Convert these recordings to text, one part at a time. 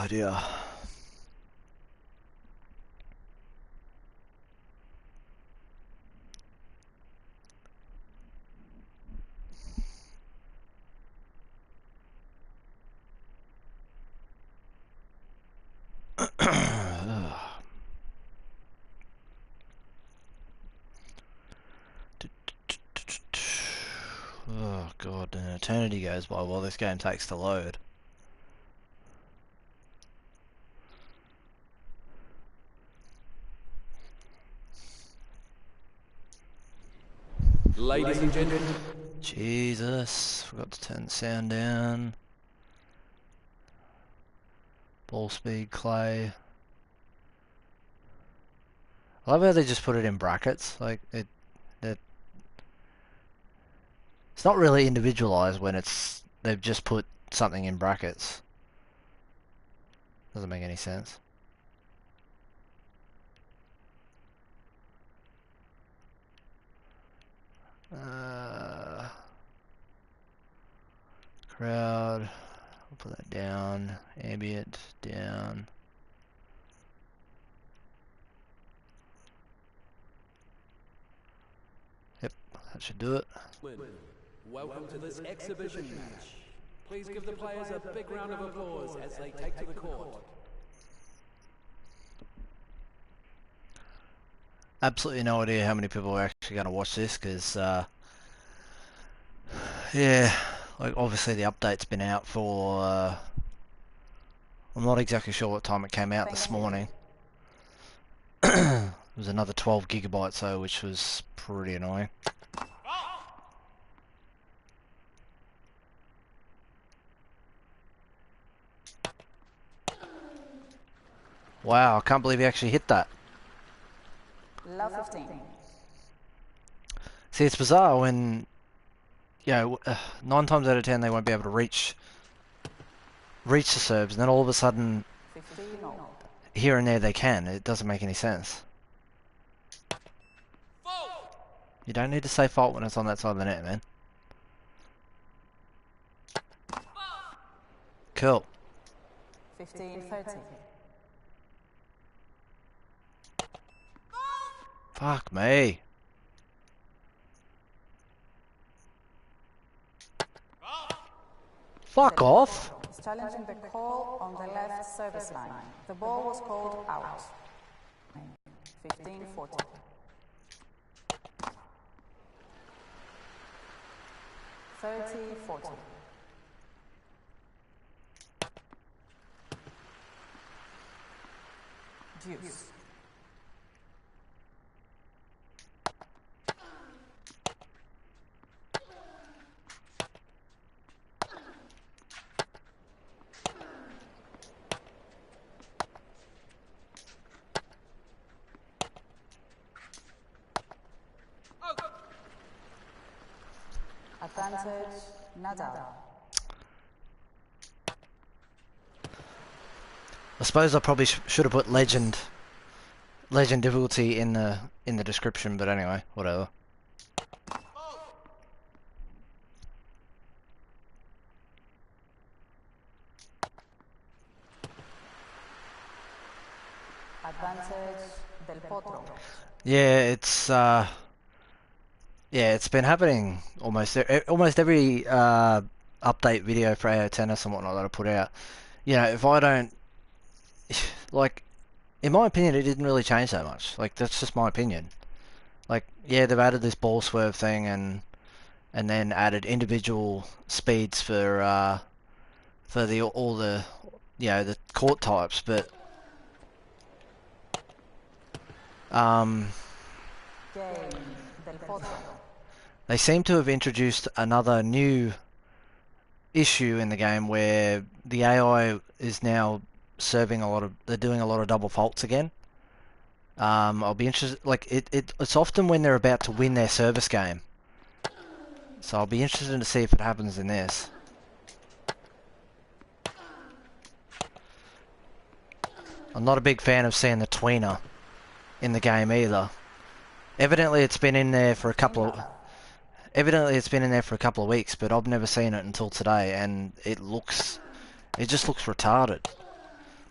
idea. Oh god, an eternity goes by while this game takes to load. Ladies and gentlemen. Jesus, forgot to turn the sound down. Ball speed, clay. I love how they just put it in brackets. Like it's not really individualized when they've just put something in brackets. Doesn't make any sense. Crowd. I'll put that down. Ambient down. Yep, that should do it. Welcome to this exhibition match. Please give the players a big round of applause as they take to the court. Absolutely no idea how many people are actually going to watch this because, yeah, like obviously the update's been out for, I'm not exactly sure what time it came out this morning. It was another 12 gigabytes though, which was pretty annoying. Wow, I can't believe he actually hit that. Love 15. See, it's bizarre when, you know, 9 times out of 10 they won't be able to reach the serves, and then all of a sudden, 15. here and there they can. It doesn't make any sense. You don't need to say fault when it's on that side of the net, man. Cool. 15-30. Fuck me. Fuck off. Is challenging the call on the left service line. The ball was called out. 15-40. 30-40. Deuce. Advantage, Nadal. I suppose I probably should have put legend difficulty in the description, but anyway, whatever. Advantage, Del Potro. Yeah, it's been happening almost every update video for AO Tennis and whatnot that I put out. You know, if I don't like, in my opinion, it didn't really change that much. Like, that's just my opinion. Like, yeah, they've added this ball swerve thing and then added individual speeds for all the the court types, but they seem to have introduced another new issue in the game where the AI is now they're doing a lot of double faults again. I'll be interested, like, it's often when they're about to win their service game. So I'll be interested to see if it happens in this. I'm not a big fan of seeing the tweener in the game either. Evidently it's been in there for a couple of weeks, but I've never seen it until today, and it just looks retarded.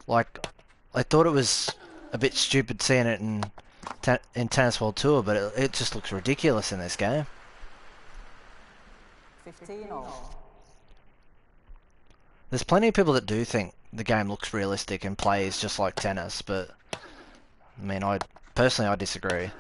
Like, I thought it was a bit stupid seeing it in Tennis World Tour, but it just looks ridiculous in this game. 15 all. There's plenty of people that do think the game looks realistic and plays just like tennis, but I mean, personally I disagree.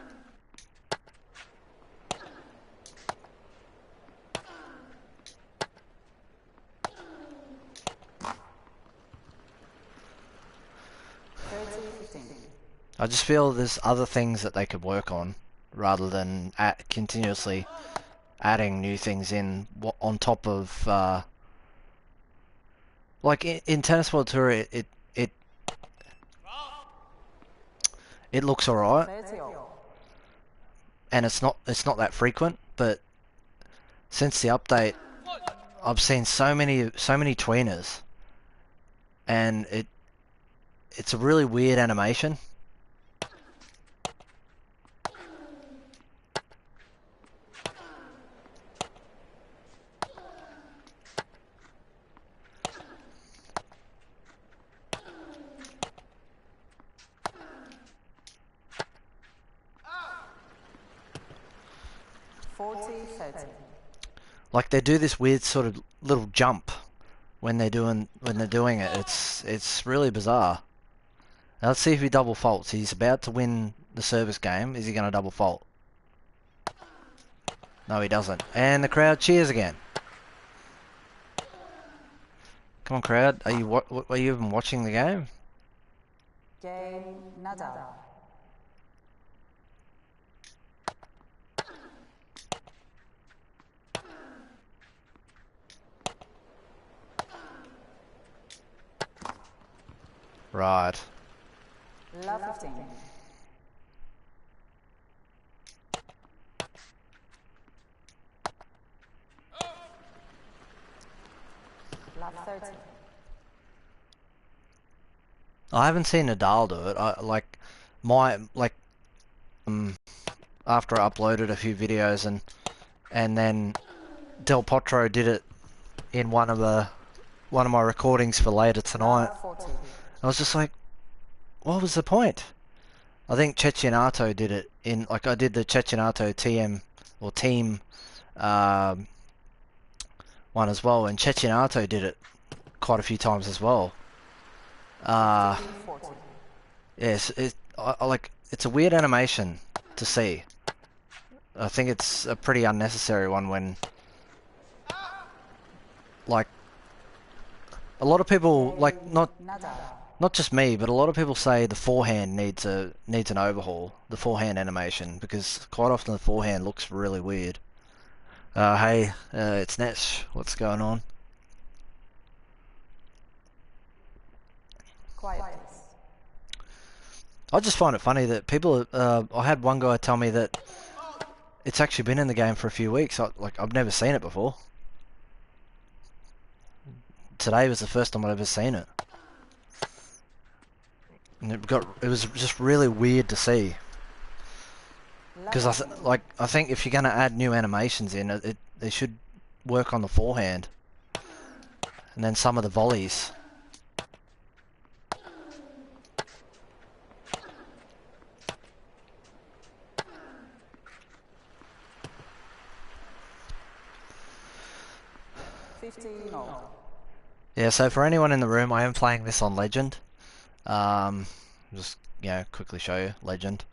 I just feel there's other things that they could work on rather than continuously adding new things in on top of like in Tennis World Tour it looks alright and it's not that frequent, but since the update I've seen so many tweeners and it's a really weird animation. 40-30. Like they do this weird sort of little jump when they're doing it. It's really bizarre. Now let's see if he double faults. He's about to win the service game. Is he going to double fault? No, he doesn't. And the crowd cheers again. Come on, crowd. Are you even watching the game? Game Nadal. Right. Love 15. Love 30. I haven't seen Nadal do it. After I uploaded a few videos and then Del Potro did it in one of my recordings for later tonight. I was just like, what was the point? I think Cecchinato did it I did the Cecchinato TM or team one as well, and Cecchinato did it quite a few times as well. Yes, it's a weird animation to see. I think it's a pretty unnecessary one when, like, a lot of people, like, not just me, but a lot of people say the forehand needs an overhaul, the forehand animation, because quite often the forehand looks really weird. Hey, it's Netch. What's going on? Quiet. I just find it funny that people. I had one guy tell me that it's actually been in the game for a few weeks. I've never seen it before. Today was the first time I'd ever seen it, and it was just really weird to see. Because I think if you're gonna add new animations in, they should work on the forehand, and then some of the volleys. Yeah, so for anyone in the room, I am playing this on Legend. Just quickly show you Legend.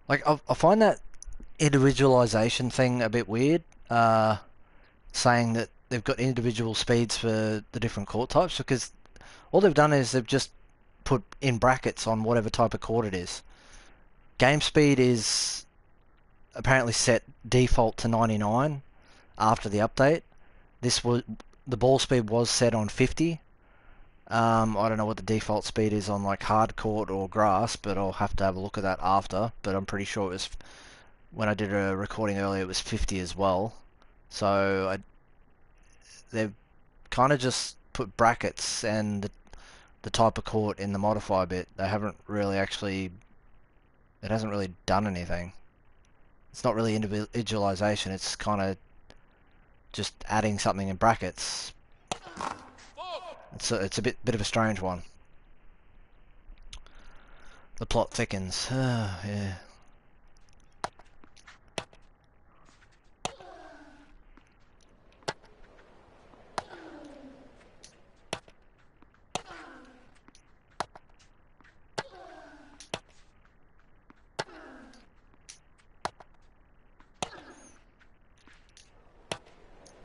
Like I find that individualization thing a bit weird. Saying that they've got individual speeds for the different court types, because all they've done is they've just put in brackets on whatever type of court it is. Game speed is apparently set default to 99 after the update. The ball speed was set on 50. I don't know what the default speed is on like hard court or grass, but I'll have to have a look at that after. But I'm pretty sure it was, when I did a recording earlier, it was 50 as well. So they've kind of just put brackets and the type of court in the modify bit. They haven't really it hasn't really done anything. It's not really individualization, it's kind of just adding something in brackets. It's a bit of a strange one. The plot thickens. Yeah.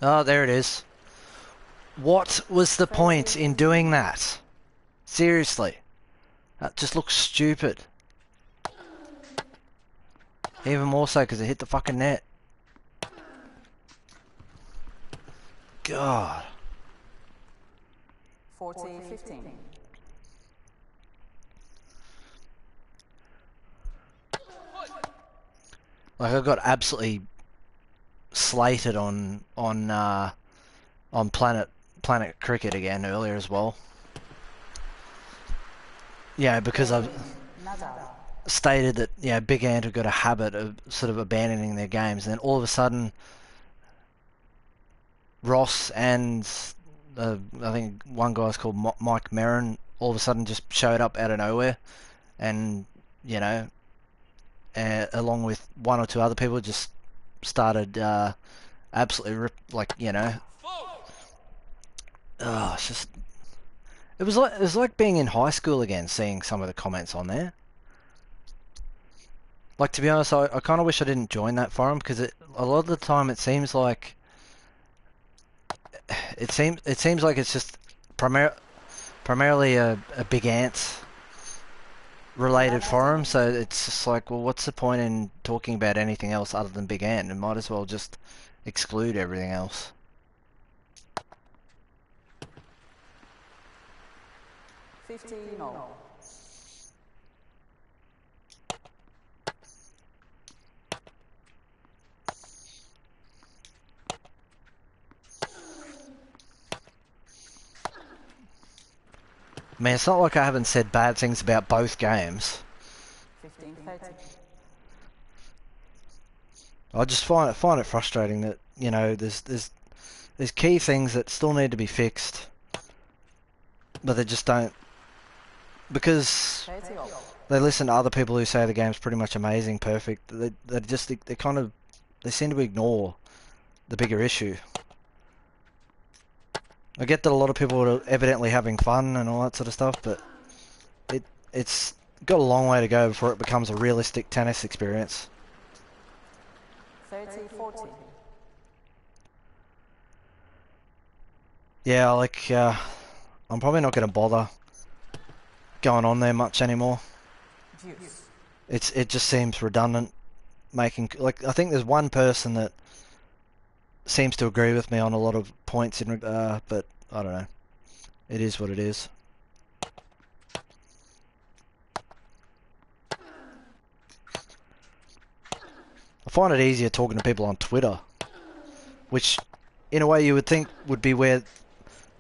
Oh, there it is. What was the point in doing that? Seriously. That just looks stupid. Even more so because it hit the fucking net. God. 40-15. Like I got absolutely slated on Planet Cricket again earlier as well. Yeah, because I've stated that Big Ant have got a habit of sort of abandoning their games, and then all of a sudden Ross and I think one guy's called Mike Merrin all of a sudden just showed up out of nowhere, and along with one or two other people just started absolutely it's just it was like being in high school again, seeing some of the comments on there. Like, to be honest, I kind of wish I didn't join that forum because a lot of the time it seems like it's just primarily a Big Ant related forum, so it's just like, well, what's the point in talking about anything else other than Big Ant? And might as well just exclude everything else. 50-0. I mean, it's not like I haven't said bad things about both games. 15-30. I just find it frustrating that there's key things that still need to be fixed, but they just don't, because 30-0. they listen to other people who say the game's pretty much amazing, perfect. They seem to ignore the bigger issue. I get that a lot of people are evidently having fun and all that sort of stuff, but it's got a long way to go before it becomes a realistic tennis experience. 30-40. Yeah, I'm probably not going to bother going on there much anymore. Deuce. It just seems redundant. I think there's one person that seems to agree with me on a lot of points but I don't know. It is what it is. I find it easier talking to people on Twitter, which in a way you would think would be where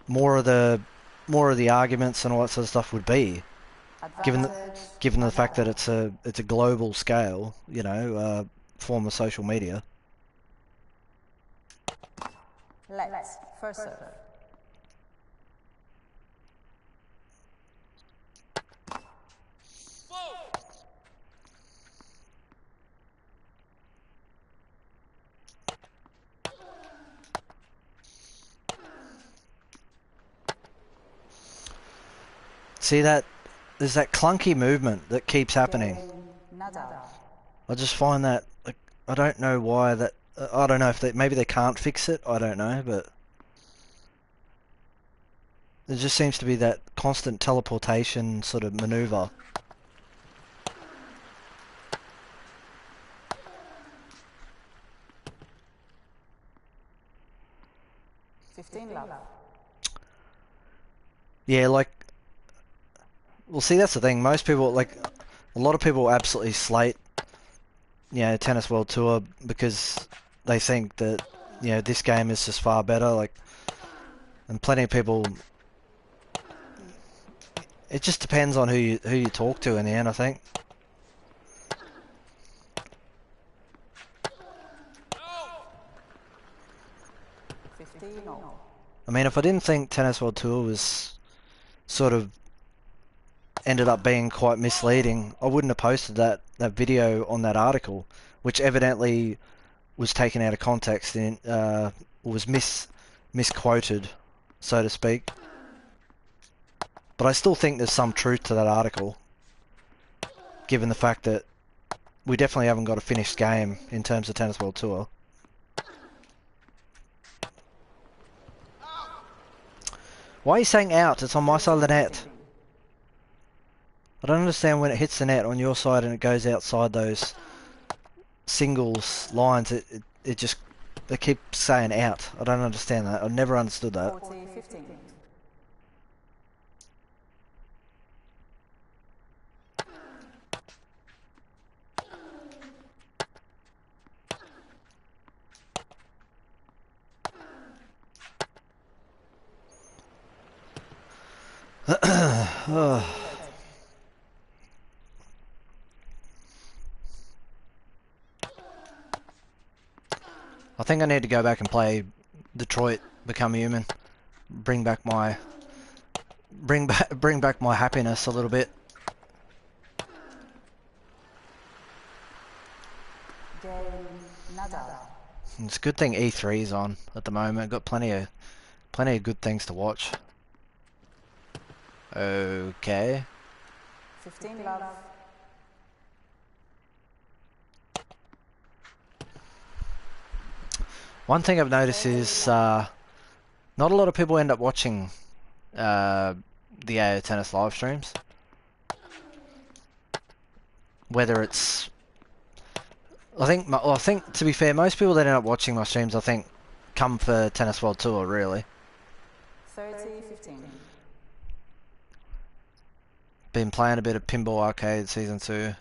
more of the arguments and all that sort of stuff would be, given the fact that it's a global scale, form of social media. Let's first serve. See that? There's that clunky movement that keeps happening. I just find that, I don't know why that. I don't know if maybe they can't fix it. I don't know, but there just seems to be that constant teleportation sort of maneuver. Yeah, well, see, that's the thing. Most people, a lot of people absolutely slate, Tennis World Tour because they think that, this game is just far better. And plenty of people. It just depends on who you talk to in the end, I think. I mean, if I didn't think Tennis World Tour was sort of ended up being quite misleading. I wouldn't have posted that video on that article, which evidently was taken out of context and was misquoted, so to speak. But I still think there's some truth to that article, given the fact that we definitely haven't got a finished game in terms of Tennis World Tour. Why are you saying out? It's on my side of the net. I don't understand when it hits the net on your side and it goes outside those singles lines. It just, they keep saying out. I don't understand that. I've never understood that. 40-15. I think I need to go back and play Detroit Become Human. Bring back my happiness a little bit. Game Nadal. It's a good thing E3's on at the moment. Got plenty of good things to watch. Okay. 15 love. One thing I've noticed is not a lot of people end up watching the AO Tennis live streams. Whether it's, I think to be fair, most people that end up watching my streams, I think, come for Tennis World Tour, really. 30-15. Been playing a bit of Pinball Arcade Season 2.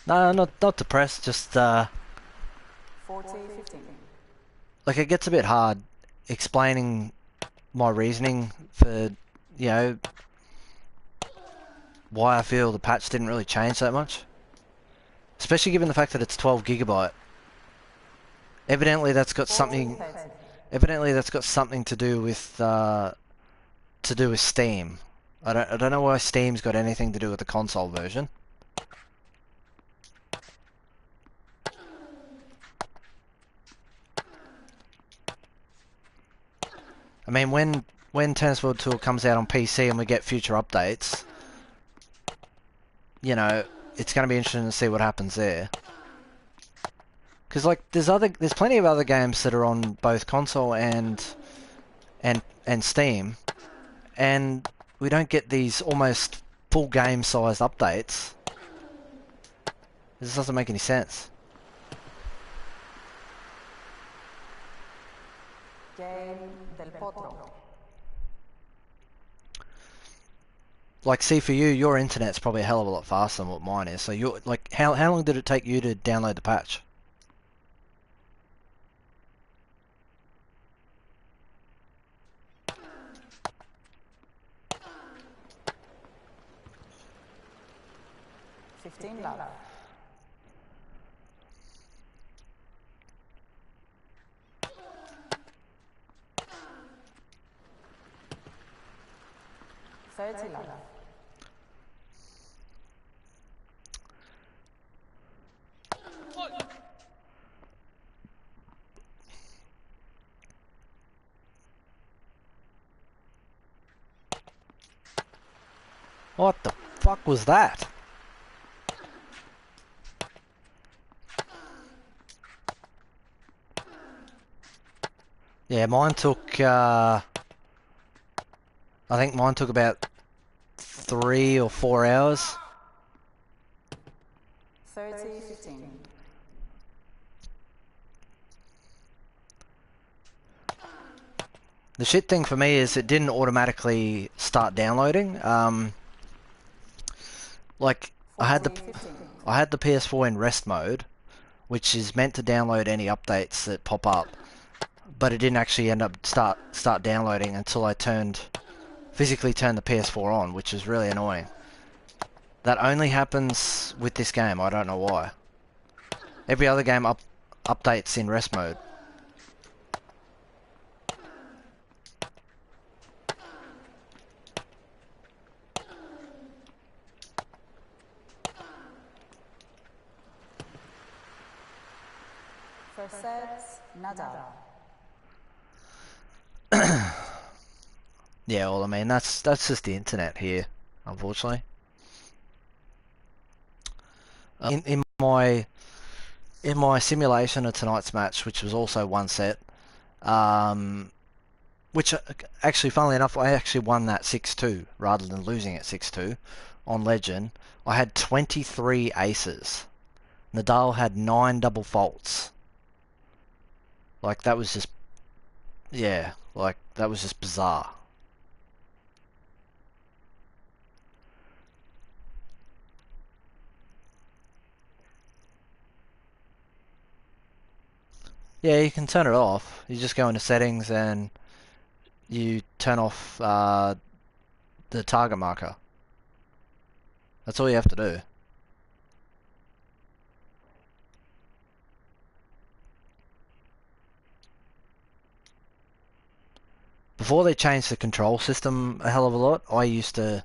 No, not depressed, just 40-15. like it gets a bit hard explaining my reasoning for, you know, why I feel the patch didn't really change that much. Especially given the fact that it's 12 gigabyte. Evidently that's got something to do with Steam. I don't know why Steam's got anything to do with the console version. I mean, when Tennis World Tour comes out on PC and we get future updates, you know, it's going to be interesting to see what happens there. Because like there's plenty of other games that are on both console and Steam, and we don't get these almost full game sized updates. This doesn't make any sense. Game del Potro. Like, see, for you, your internet's probably a hell of a lot faster than what mine is. So you're like, how long did it take you to download the patch? Love. Love. What the fuck was that? Yeah, mine took, I think mine took about 3 or 4 hours. 30-15. The shit thing for me is it didn't automatically start downloading. Like, I had the PS4 in rest mode, which is meant to download any updates that pop up. But it didn't actually end up start downloading until I physically turned the PS4 on, which is really annoying. That only happens with this game. I don't know why. Every other game updates in rest mode. Extra sets, nada. Yeah, well, I mean, that's just the internet here, unfortunately. In my simulation of tonight's match, which was also one set, um, which actually, funnily enough, I actually won that 6-2 rather than losing it 6-2 on Legend. I had 23 aces. Nadal had 9 double faults. Like, that was just, yeah, like, that was just bizarre. Yeah, you can turn it off. You just go into settings and you turn off the target marker. That's all you have to do. Before they changed the control system a hell of a lot, I used to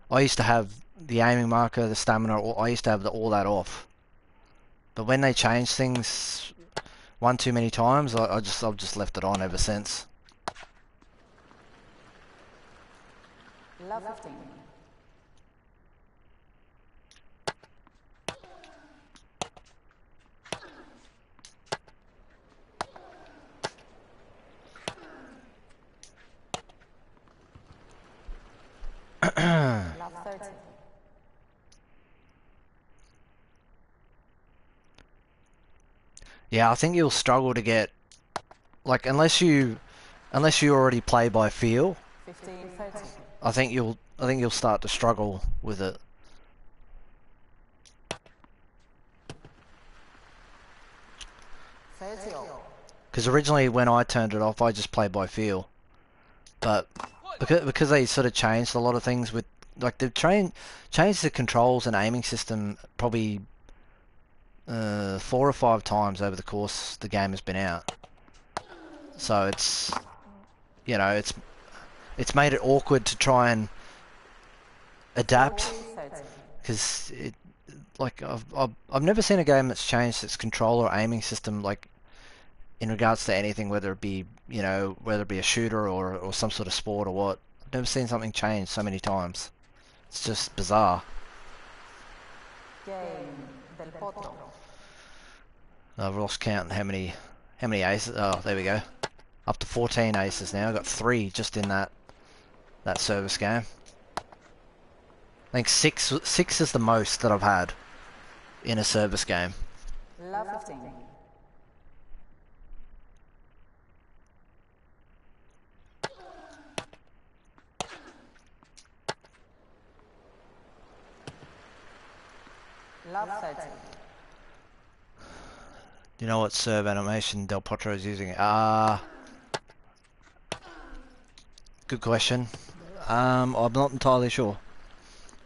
have the aiming marker, the stamina, I used to have all that off. But when they changed things one too many times, I've just left it on ever since. Love 15. Love 30. Yeah, I think you'll struggle to get, like, unless you already play by feel. 15, 30. I think you'll start to struggle with it. 30. Because originally when I turned it off, I just played by feel. But because they sort of changed a lot of things with, like, they've changed the controls and aiming system probably 4 or 5 times over the course the game has been out. So it's, you know, it's made it awkward to try and adapt, because like I've never seen a game that's changed its control or aiming system, like, in regards to anything, whether it be, you know, whether it be a shooter or some sort of sport or what. I've never seen something change so many times. It's just bizarre. Game del Potro. I've lost count how many aces. Oh, there we go. Up to 14 aces now. I've got 3 just in that service game. I think six is the most that I've had in a service game. Love 15. Love 30. Do you know what serve animation Del Potro is using? Good question. I'm not entirely sure.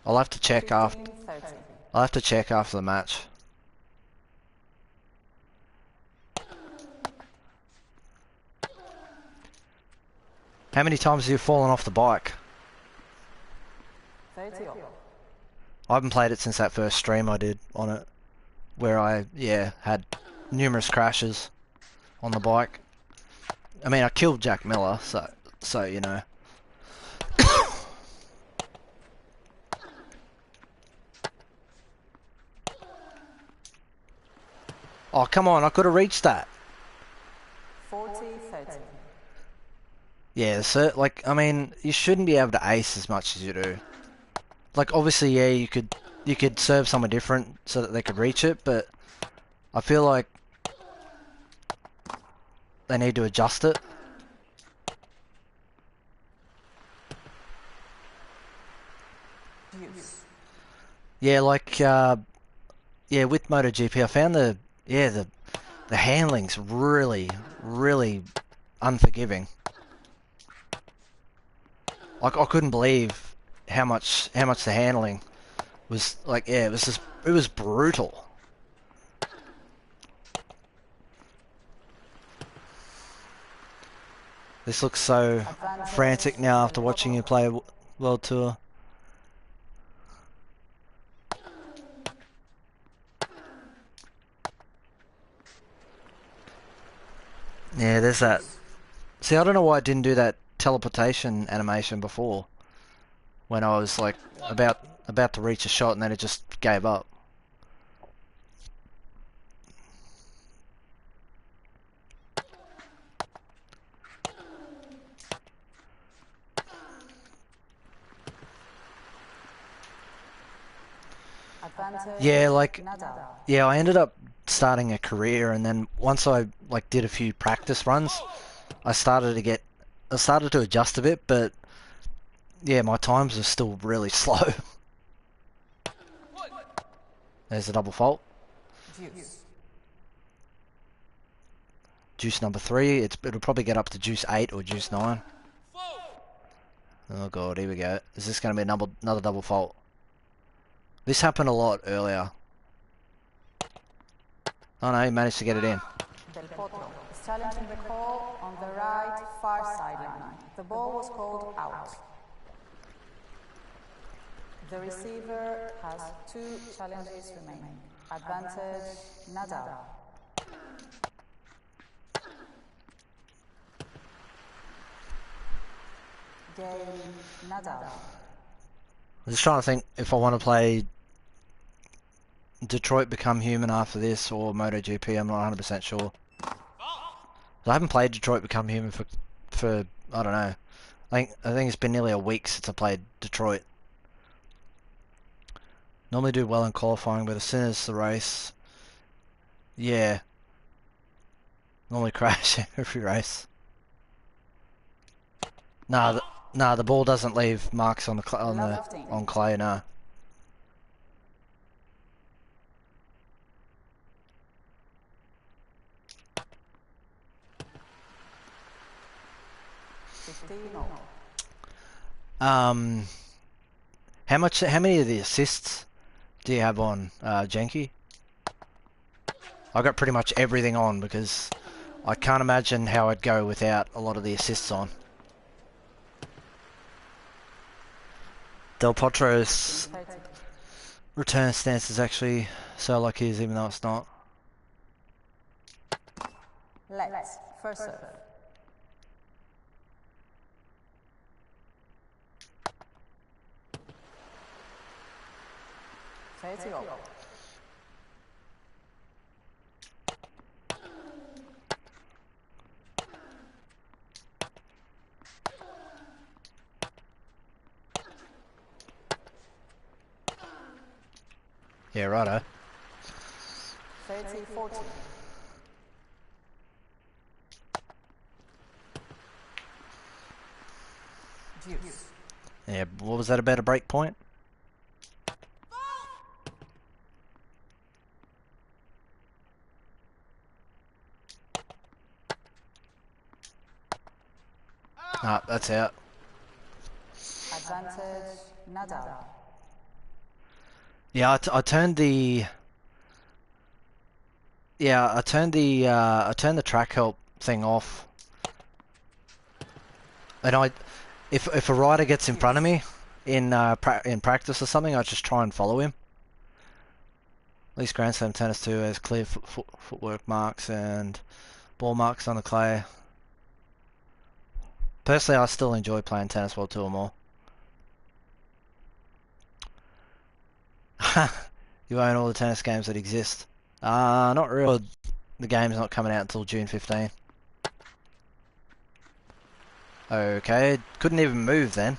I'll have to check 15, after. 30. I'll have to check after the match. How many times have you fallen off the bike? 30. I haven't played it since that first stream I did on it, where I, yeah, had numerous crashes on the bike. I mean, I killed Jack Miller, so you know. Oh, come on, I could have reached that. 40, 30. Yeah, so, like, I mean, you shouldn't be able to ace as much as you do. Like, obviously, yeah, you could serve someone different so that they could reach it, but I feel like they need to adjust it. Use. Yeah, like, yeah, with MotoGP, I found the handling's really, really unforgiving. Like, I couldn't believe how much the handling was, like, yeah, it was brutal. This looks so frantic now after watching you play World Tour. Yeah, there's that. See, I don't know why I didn't do that teleportation animation before when I was like about to reach a shot and then it just gave up. Advantage Yeah, like Nadal. yeah, I ended up starting a career and then once I like did a few practice runs, I started to get I started to adjust a bit, but yeah, my times are still really slow. There's a double fault. Deuce. Juice number 3. It'll probably get up to juice 8 or juice 9. Oh god, here we go. Is this going to be another double fault? This happened a lot earlier. Oh no, he managed to get it in. Del Potro is challenging the call on the right far sideline. The ball was called out. The receiver has 2 challenges remaining. Advantage Nadal. Game Nadal. I'm just trying to think if I want to play Detroit Become Human after this or MotoGP. I'm not 100% sure. I haven't played Detroit Become Human for I don't know. I think it's been nearly a week since I played Detroit. Normally do well in qualifying, but as soon as the race, yeah, normally crash every race. Nah, the ball doesn't leave marks on on clay. No. 15-0. How many of the assists do you have on Genki? I got pretty much everything on because I can't imagine how I'd go without a lot of the assists on. Del Potro's return stance is actually so like his, even though it's not. Let's first serve. Thirty-0. Yeah, righto. 30-40. Deuce. Yeah, what was that about a break point? Ah, that's out. Advantage Nadal. Yeah, I turned the I turned the track help thing off. And if a rider gets in front of me in in practice or something, I just try and follow him. At least Grand Slam Tennis 2 has clear footwork marks and ball marks on the clay. Personally, I still enjoy playing Tennis World Tour more. You own all the tennis games that exist. Not really. The game's not coming out until June 15. Okay, couldn't even move then.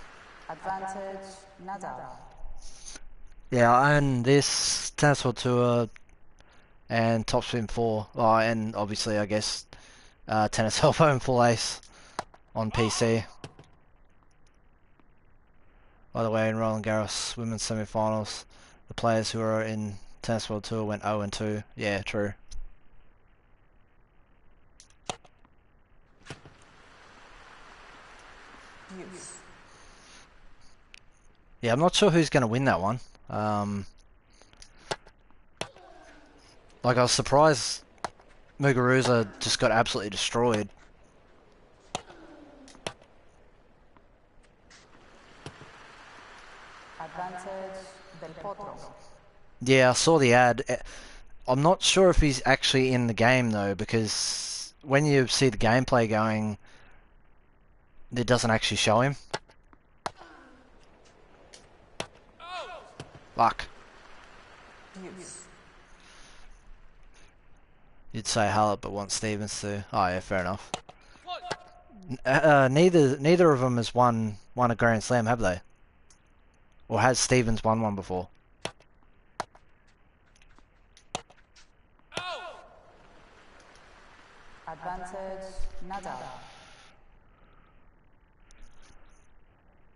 Advantage Nadal. Yeah, I own this Tennis World Tour and Topspin 4. Oh, and obviously, I guess, Tennis Cell Phone Full Ace on PC. By the way, in Roland Garros women's semi-finals, the players who are in Tennis World Tour went 0-2. Yeah, true. Deuce. Yeah, I'm not sure who's going to win that one. Like, I was surprised Muguruza just got absolutely destroyed. Advantage Del Potro. Yeah, I saw the ad. I'm not sure if he's actually in the game, though, because when you see the gameplay going, it doesn't actually show him. Fuck. Use. You'd say Hallett, but want Stevens to. Oh yeah, fair enough. Neither of them has won a Grand Slam, have they? Or has Stevens won one before? Advantage, Nadal.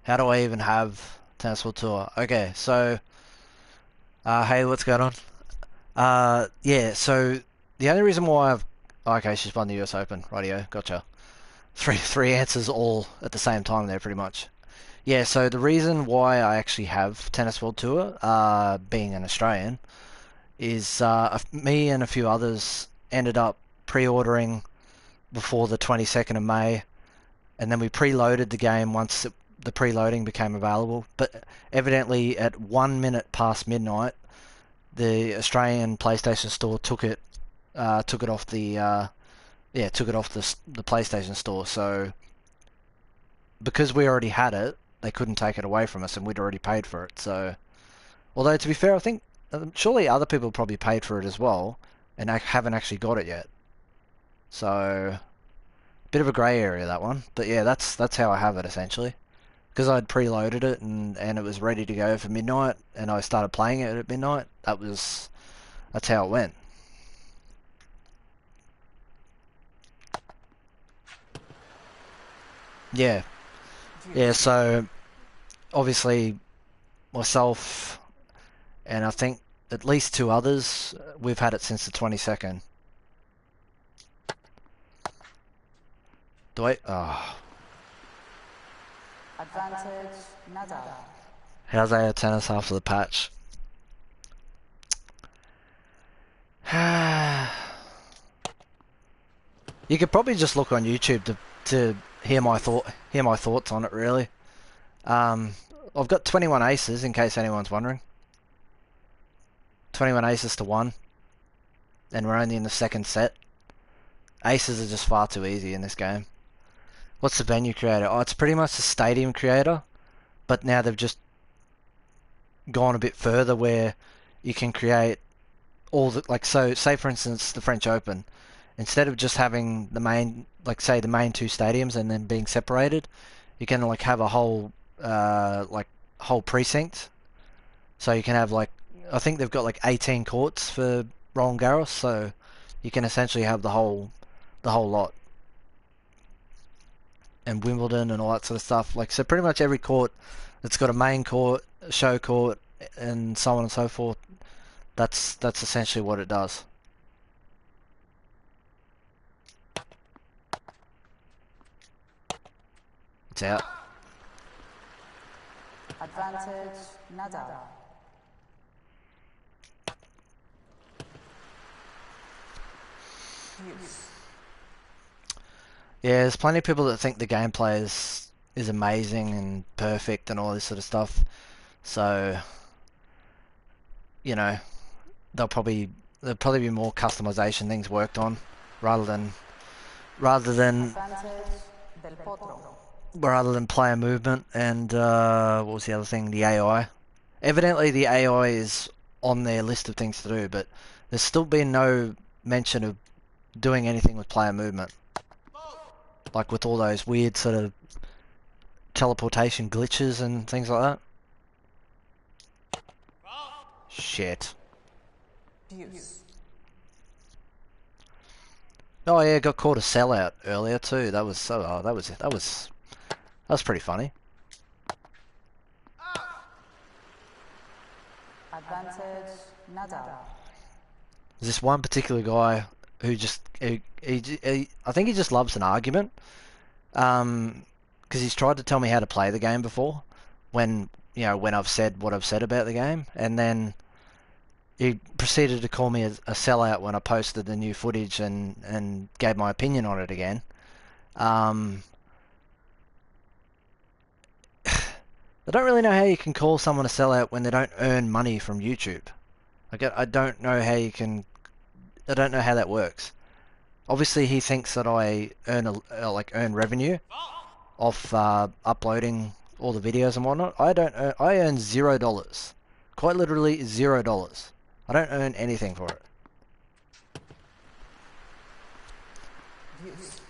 How do I even have Tennis World Tour? Okay, so hey, what's going on? Yeah, so the only reason why I've okay, she's won the US Open, rightio, gotcha. Three answers all at the same time there, pretty much. Yeah, so the reason why I actually have Tennis World Tour, being an Australian, is me and a few others ended up pre-ordering before the 22nd of May, and then we preloaded the game once the preloading became available. But evidently, at 1 minute past midnight, the Australian PlayStation Store took it off the the PlayStation Store. So because we already had it, they couldn't take it away from us, and we'd already paid for it. So, although to be fair, I think surely other people probably paid for it as well, and haven't actually got it yet. So, bit of a grey area that one. But yeah, that's how I have it essentially. Because I'd preloaded it and it was ready to go for midnight, and I started playing it at midnight. That's how it went. Yeah, yeah. So obviously myself and I think at least two others, we've had it since the 22nd. Do I? Oh. Advantage, Nadal. How's AO Tennis after the patch? You could probably just look on YouTube to hear my thoughts on it. Really, I've got 21 aces in case anyone's wondering. 21 aces to 1, and we're only in the second set. Aces are just far too easy in this game. What's the venue creator? Oh, it's pretty much the stadium creator, but now they've just gone a bit further where you can create all the, like, so say for instance the French Open, instead of just having the main, like say the main two stadiums and then being separated, you can like have a whole whole precinct. So you can have like, I think they've got like 18 courts for Roland Garros, so you can essentially have the whole lot. And Wimbledon and all that sort of stuff. Like, so pretty much every court that's got a main court, a show court, and so on and so forth, that's essentially what it does. It's out. Advantage, Nadal. Use. Yeah, there's plenty of people that think the gameplay is amazing and perfect and all this sort of stuff. So, you know, there'll probably be more customization things worked on rather than Advantage, Del Potro. player movement and what was the other thing? The AI. Evidently, the AI is on their list of things to do, but there's still been no mention of doing anything with player movement. Like with all those weird sort of teleportation glitches and things like that. Shit. Use. Oh yeah, got caught a sellout earlier too. That was so. Oh, that was pretty funny. Advantage, Nadal. There's this one particular guy who just I think he just loves an argument. Because he's tried to tell me how to play the game before, when I've said what I've said about the game, and then he proceeded to call me a sellout when I posted the new footage and gave my opinion on it again. I don't really know how you can call someone a sellout when they don't earn money from YouTube. I don't know how you can. I don't know how that works. Obviously, he thinks that I earn revenue off uploading all the videos and whatnot. I don't. I earn $0. Quite literally $0. I don't earn anything for it. Views.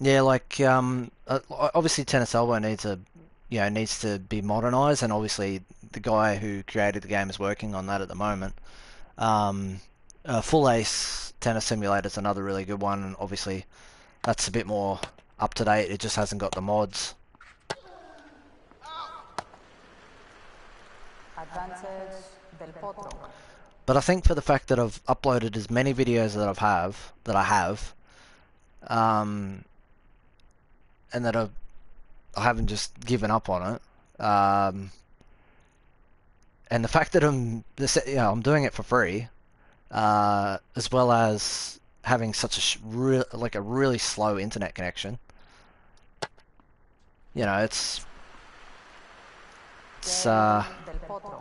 Yeah, like obviously Tennis Elbow needs to be modernized, and obviously the guy who created the game is working on that at the moment. Um, Full Ace Tennis Simulator is another really good one, and obviously that's a bit more up to date. It just hasn't got the mods. Advantage del Potro. But I think for the fact that I've uploaded as many videos that I have, and that I haven't just given up on it, and the fact that I'm doing it for free, as well as having such a really slow internet connection. You know, it's Del Potro.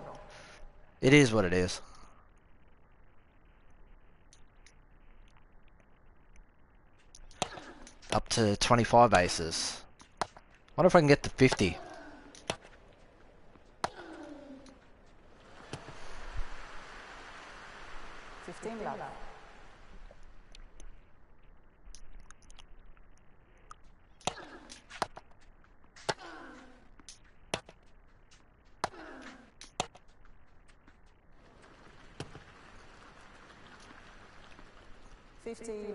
it is what it is. Up to 25 aces. Wonder if I can get to 50. 15 love.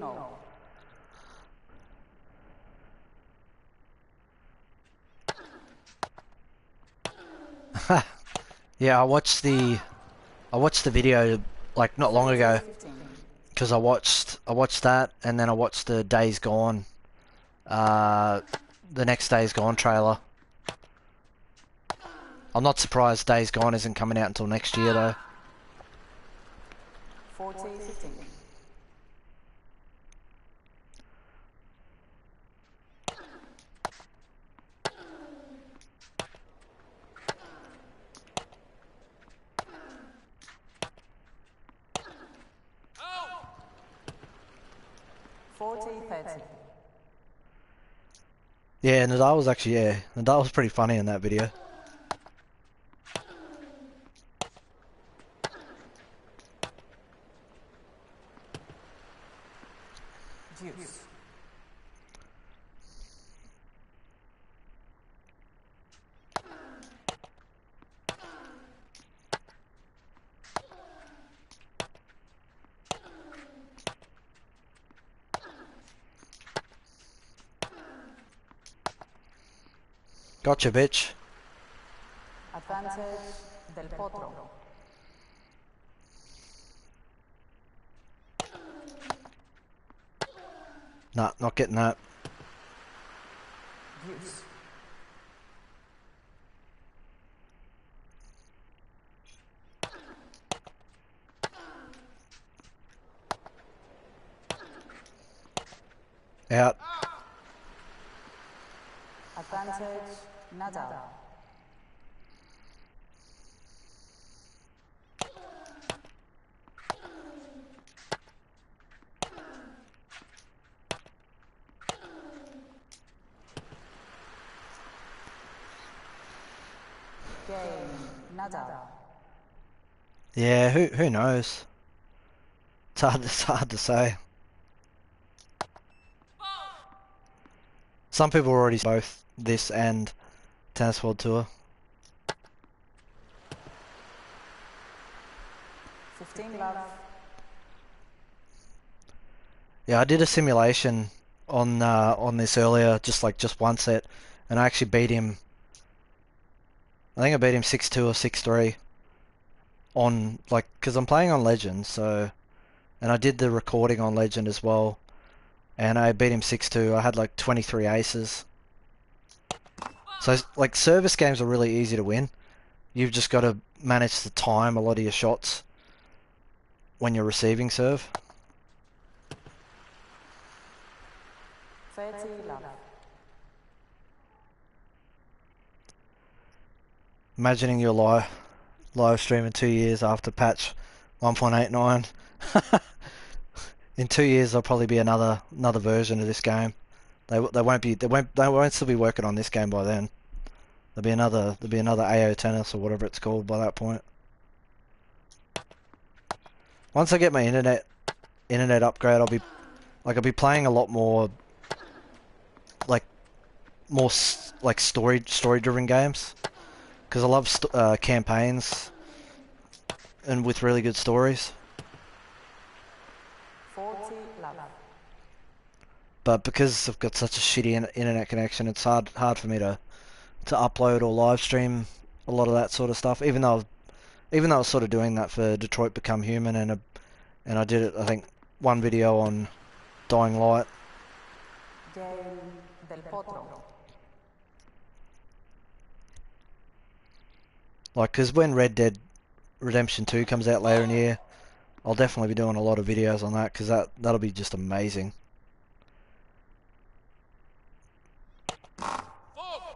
No. Yeah, I watched the video like not long ago, 15. because I watched that, and then I watched the Days Gone, the next Days Gone trailer. I'm not surprised Days Gone isn't coming out until next year though. 40, 15. Oh! 40, 30. Yeah, Nadal was pretty funny in that video. Deuce. Gotcha, bitch. Advantage del Potro. Nah, not getting that. Deuce. Out. Advantage Nadal. Game Nadal. Yeah, who knows? It's hard to say. Some people already both this and Tennis World Tour. 15 love. Yeah, I did a simulation on this earlier, just one set, and I actually beat him. I think I beat him 6-2 or 6-3 on because I'm playing on Legend, so, and I did the recording on Legend as well, and I beat him 6-2. I had like 23 aces. So like service games are really easy to win. You've just got to manage to time a lot of your shots when you're receiving serve. 30 love. Imagining your live stream in 2 years after patch 1.89. In 2 years there'll probably be another version of this game. They won't still be working on this game by then. There'll be another AO Tennis or whatever it's called by that point. Once I get my internet upgrade, I'll be playing a lot more like story driven games, because I love campaigns and with really good stories. 40 love. But because I've got such a shitty internet connection, it's hard for me to upload or live stream a lot of that sort of stuff. Even though I was sort of doing that for Detroit Become Human, and I did it, I think, one video on Dying Light. Game del Potro. Like, because when Red Dead Redemption 2 comes out later in the year, I'll definitely be doing a lot of videos on that, because that'll be just amazing.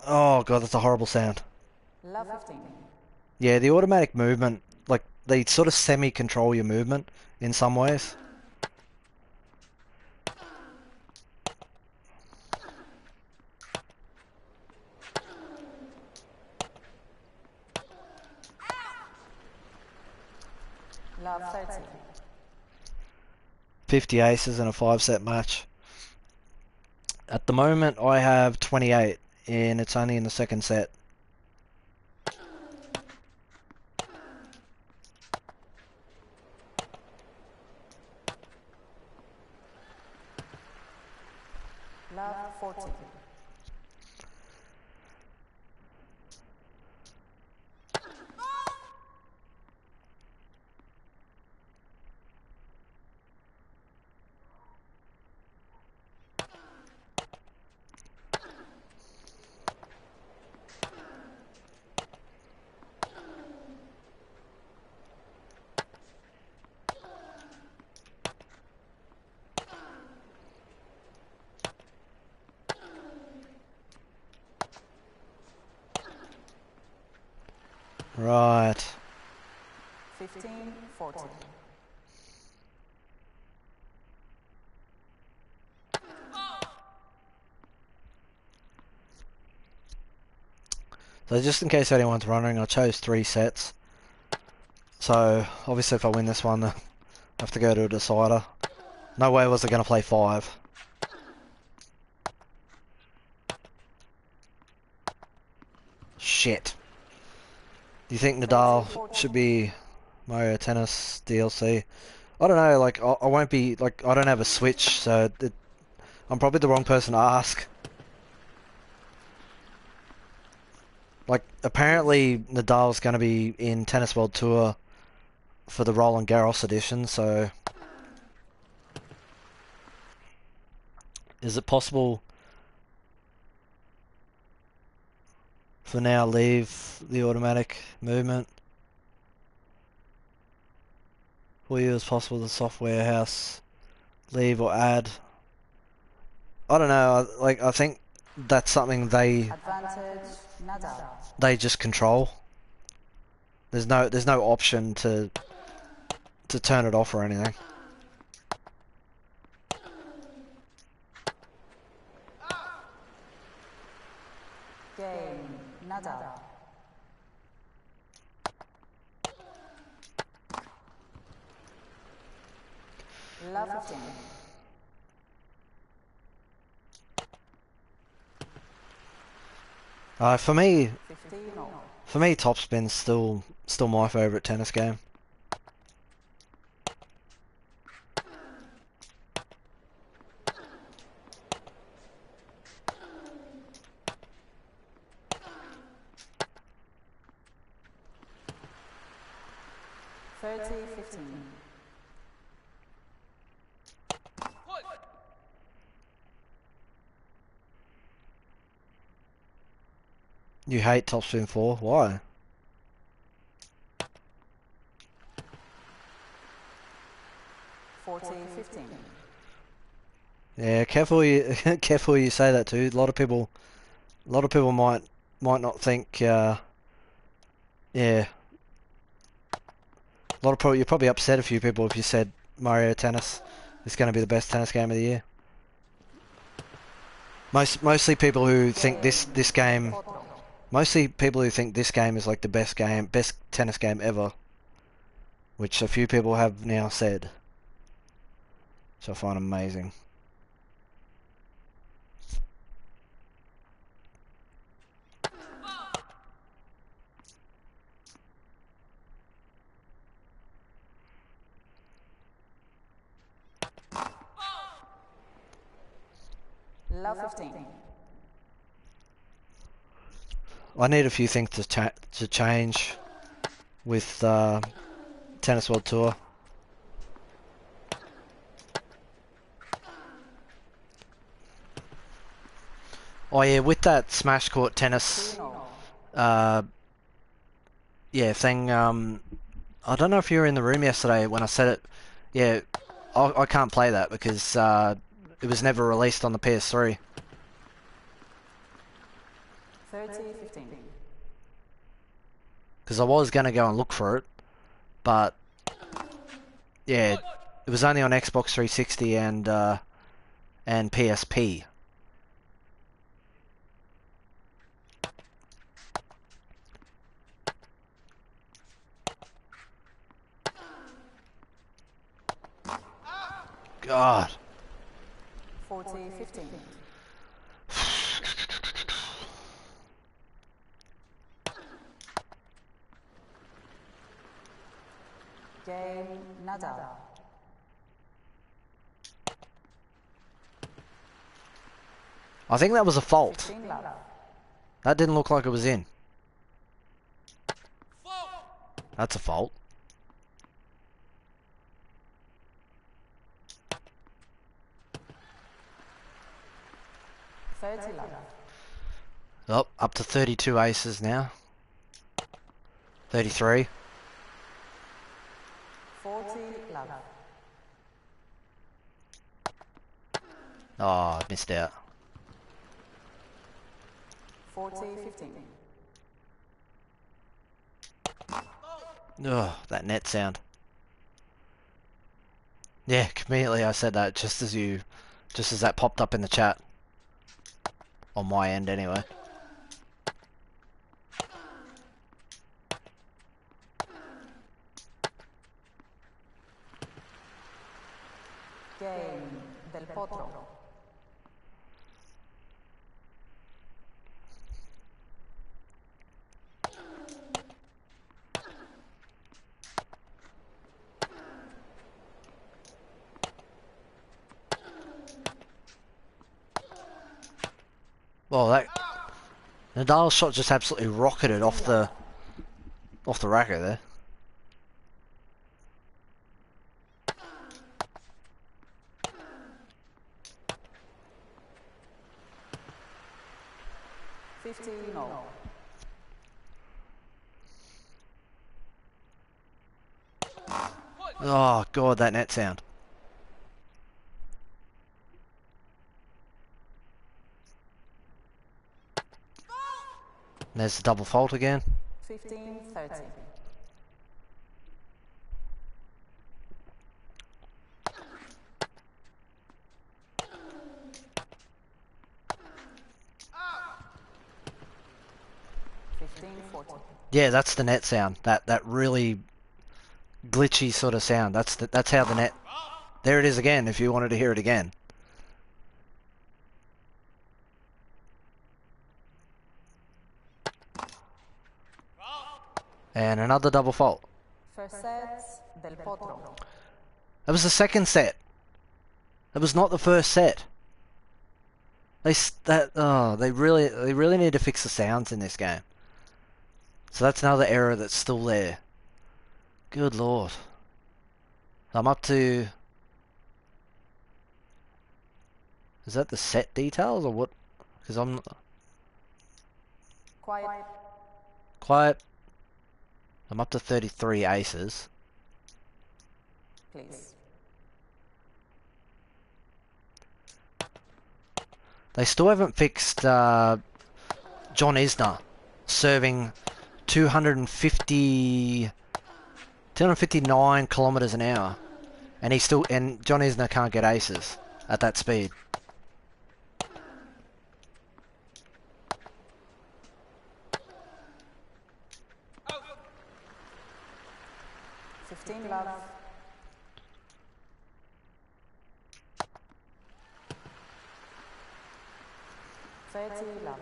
Oh god, that's a horrible sound. Love 15. Yeah, the automatic movement, like, they sort of semi-control your movement in some ways. Love 30. 50 aces in a 5-set match. At the moment, I have 28, and it's only in the second set. Love 40. Right. 15, 40. So just in case anyone's wondering, I chose 3 sets. So obviously if I win this one, I have to go to a decider. No way was I going to play 5. Shit. Do you think Nadal should be Mario Tennis DLC? I don't know, like, I won't be, like, I don't have a Switch, so I'm probably the wrong person to ask. Like, apparently Nadal's going to be in Tennis World Tour for the Roland Garros edition, so is it possible for now leave the automatic movement? For you as possible the software house leave or add? I don't know, like, I think that's something Advantage, Nadal. they just control. There's no option to turn it off or anything. Game, Nadal. Love 15. For me, 15 all. Topspin's still my favourite tennis game. Thirty, 15. You hate Topspin 4? Why? Yeah, careful you careful you say that too. A lot of people might not think yeah, A lot of you probably upset a few people if you said Mario Tennis is going to be the best tennis game of the year. Mostly people who think this game. Mostly people who think this game is like the best tennis game ever, which a few people have now said. So I find amazing. Love 15. I need a few things to change with Tennis World Tour. Oh yeah, with that Smash Court Tennis yeah thing, I don't know if you were in the room yesterday when I said it. Yeah, I can't play that because it was never released on the PS3. 30-15. Because I was going to go and look for it, but yeah, it was only on Xbox 360 and PSP. God. 40-15. Game Nadal. I think that was a fault. 15 love. That didn't look like it was in. That's a fault. Oh, up to 32 aces now. 33. 40 love. Oh, I missed out. 40-15. Oh, that net sound. Yeah, immediately I said that just as that popped up in the chat. On my end, anyway. Game del Potro. Well, that Nadal's shot just absolutely rocketed off the racket there. No. Oh god, that net sound. There's the double fault again. 15-30. Yeah, that's the net sound. That really glitchy sort of sound. That's how the net. There it is again. If you wanted to hear it again. And another double fault. First set del Potro. That was the second set. That was not the first set. They really need to fix the sounds in this game. So that's another error that's still there. Good lord. I'm up to... Is that the set details or what? Because I'm... Quiet. Quiet. I'm up to 33 aces. Please. They still haven't fixed John Isner serving 250 259 kilometers an hour, and John Isner can't get aces at that speed. Love. 30 love.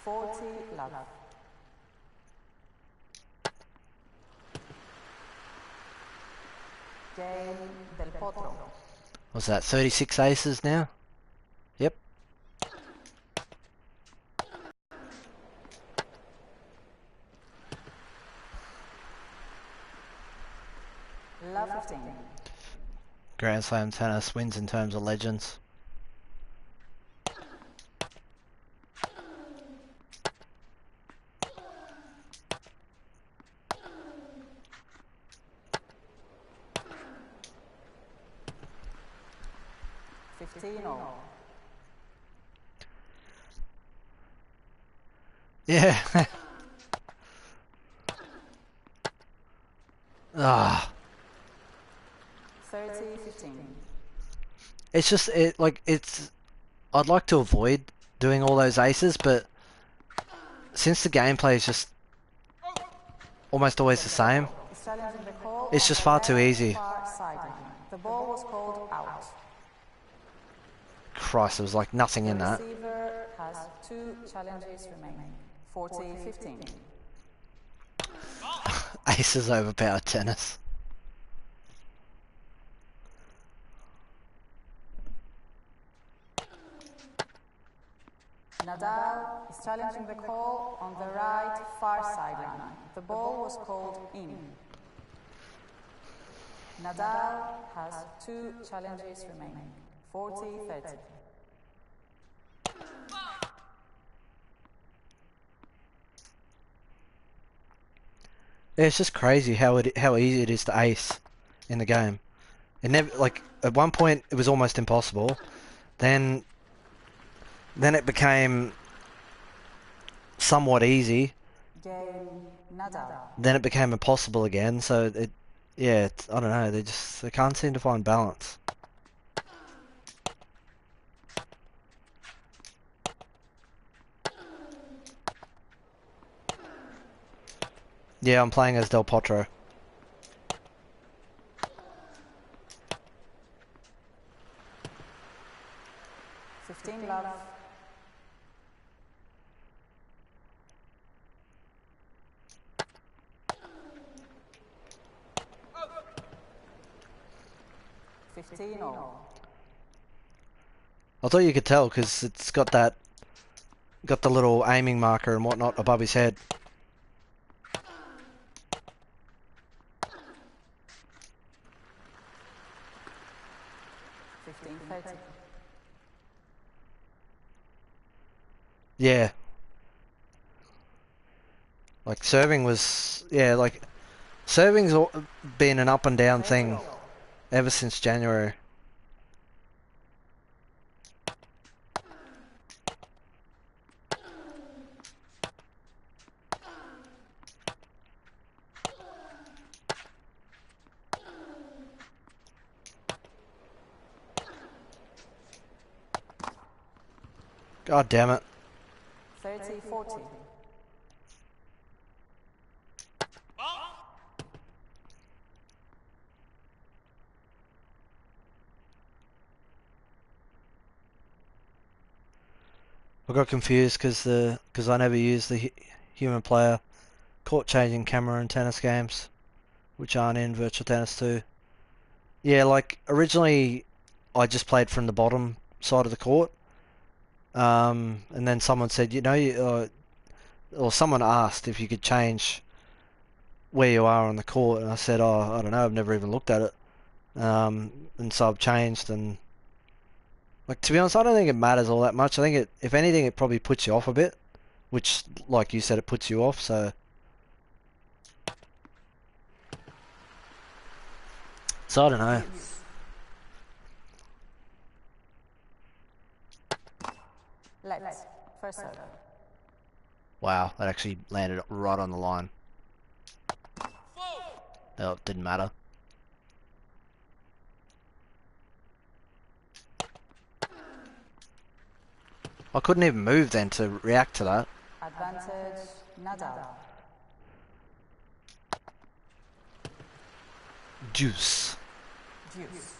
40 love. Game del Potro. What's that, 36 aces now? Yep. Love 15. Grand Slam tennis wins in terms of legends. Yeah. Ah. 30, 15. It's just I'd like to avoid doing all those aces, but since the gameplay is just almost always the same, it's just far too easy. The ball was called out. Christ, there was like nothing in that. The receiver has 2 challenges remaining. 40, 15. Aces overpowered tennis. Nadal is challenging the call on the right far sideline. The ball was called in. Nadal has 2 challenges remaining. 40, 30. It's just crazy how easy it is to ace in the game. It never, like, at one point it was almost impossible. Then it became somewhat easy. Then it became impossible again. So I don't know. They can't seem to find balance. Yeah, I'm playing as Del Potro. Love. 15 all. I thought you could tell because it's got the little aiming marker and whatnot above his head. Yeah. Like serving was, yeah, like serving's been an up and down thing ever since January. God damn it. 30, 40. I got confused because I never used the human player court changing camera in tennis games, which aren't in Virtual Tennis 2. Yeah, like originally I just played from the bottom side of the court, and then someone said, or someone asked if you could change where you are on the court, and I said, oh, I don't know, I've never even looked at it, and so I've changed, and like, to be honest, I don't think it matters all that much. I think if anything, it probably puts you off a bit, which, like you said, it puts you off, so I don't know. Let's first serve. Wow, that actually landed right on the line. Oh, it didn't matter. I couldn't even move then to react to that. Advantage Nadal. Juice. Deuce.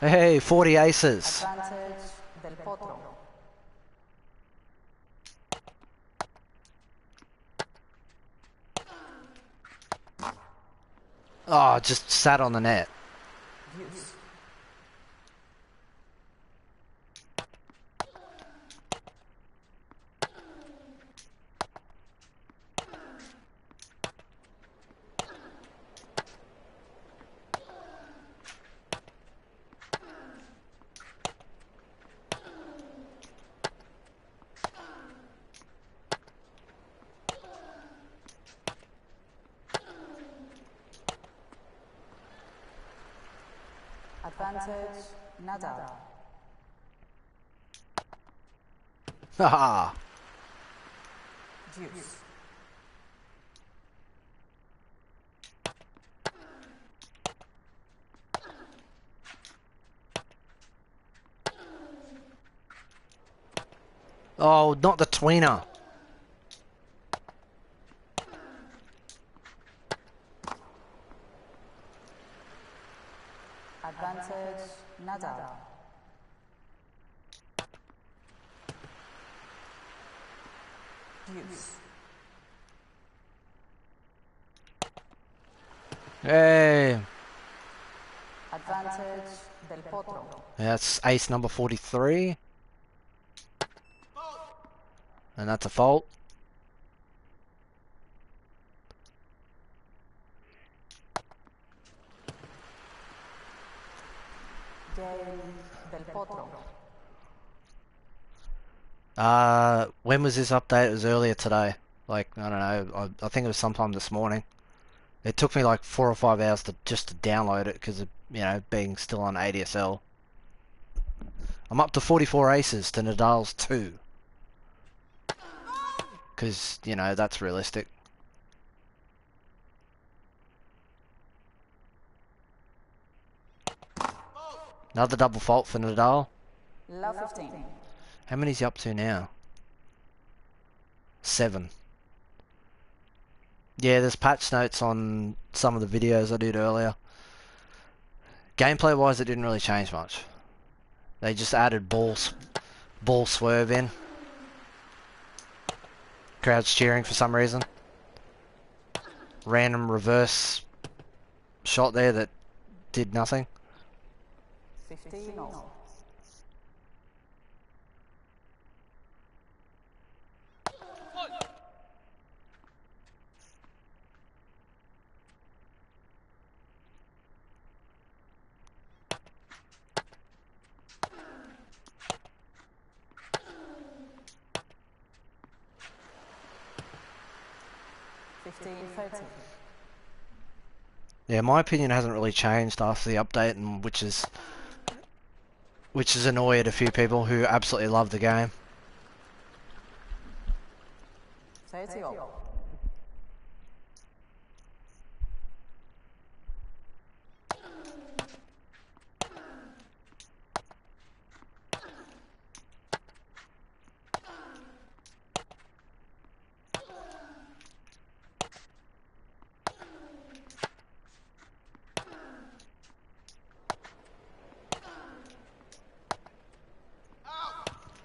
Hey, 40 aces. Advantage Del Potro. Oh, just sat on the net. Deuce. Advantage Nadal. Haha. Deuce. Oh, not the tweener. Advantage Nadal. Deuce. Hey. Advantage Del Potro. That's ace number 43. And that's a fault. Game Del Potro. When was this update? It was earlier today. Like, I don't know, I think it was sometime this morning. It took me like 4 or 5 hours to just to download it because of, you know, being still on ADSL. I'm up to 44 aces to Nadal's 2. Because, you know, that's realistic. Another double fault for Nadal. Love 15. How many is he up to now? 7. Yeah, there's patch notes on some of the videos I did earlier. Gameplay wise, it didn't really change much. They just added ball swerve in. Crowd's cheering for some reason. Random reverse shot there that did nothing. 15 all. Yeah, my opinion hasn't really changed after the update, and which has annoyed a few people who absolutely love the game. 30 all.